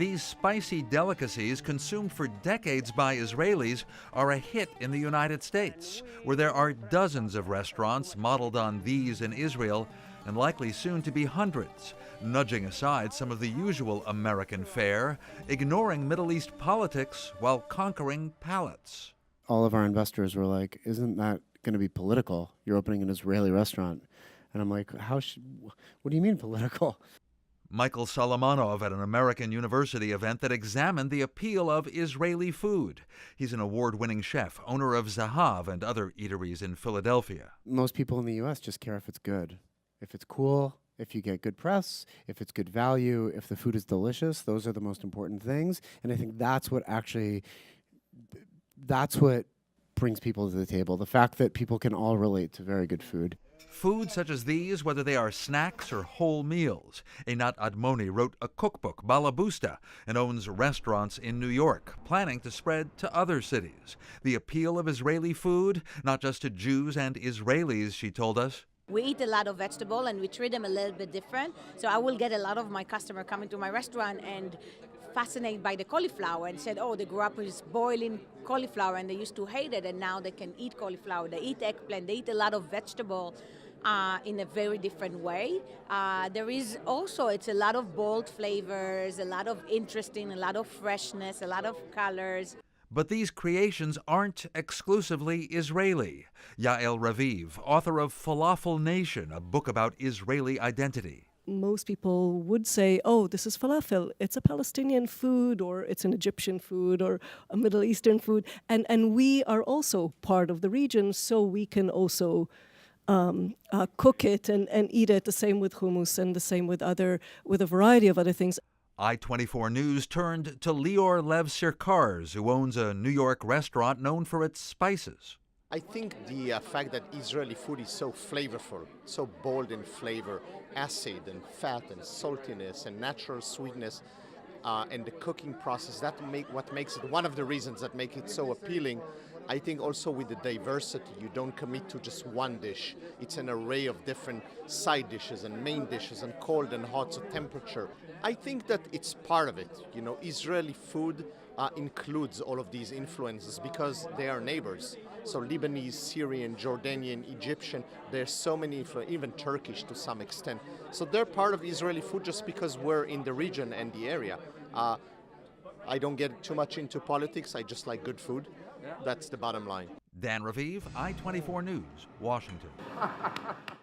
These spicy delicacies, consumed for decades by Israelis, are a hit in the United States, where there are dozens of restaurants modeled on these in Israel, and likely soon to be hundreds, nudging aside some of the usual American fare, ignoring Middle East politics while conquering palates. All of our investors were like, isn't that going to be political? You're opening an Israeli restaurant. And I'm like, what do you mean political? Michael Solomonov at an American university event that examined the appeal of Israeli food. He's an award-winning chef, owner of Zahav and other eateries in Philadelphia. Most people in the U.S. just care if it's good. If it's cool, if you get good press, if it's good value, if the food is delicious, those are the most important things. And I think that's what brings people to the table, the fact that people can all relate to very good food. Food such as these, whether they are snacks or whole meals. Einat Admon wrote a cookbook, Balabusta, and owns restaurants in New York, planning to spread to other cities. The appeal of Israeli food, not just to Jews and Israelis, she told us. We eat a lot of vegetable and we treat them a little bit different. So I will get a lot of my customer coming to my restaurant and fascinated by the cauliflower and said, oh, they grew up with boiling cauliflower and they used to hate it, and now they can eat cauliflower. They eat eggplant. They eat a lot of vegetable in a very different way. There is also, it's a lot of bold flavors, a lot of interesting, a lot of freshness, a lot of colors. But these creations aren't exclusively Israeli. Yael Raviv, author of Falafel Nation, a book about Israeli identity. Most people would say, oh, this is falafel. It's a Palestinian food, or it's an Egyptian food, or a Middle Eastern food. And we are also part of the region, so we can also cook it and eat it, the same with hummus and the same with a variety of other things. I-24 News turned to Lior Lev Sirkars, who owns a New York restaurant known for its spices. I think the fact that Israeli food is so flavorful, so bold in flavor, acid and fat and saltiness and natural sweetness, and the cooking process, what makes it one of the reasons that make it so appealing. I think also with the diversity, you don't commit to just one dish. It's an array of different side dishes and main dishes and cold and hot, so temperature. I think that it's part of it. You know, Israeli food includes all of these influences because they are neighbors. So Lebanese, Syrian, Jordanian, Egyptian, there's so many influences, even Turkish to some extent. So they're part of Israeli food just because we're in the region and the area. I don't get too much into politics, I just like good food. That's the bottom line. Dan Raviv, I-24 News, Washington.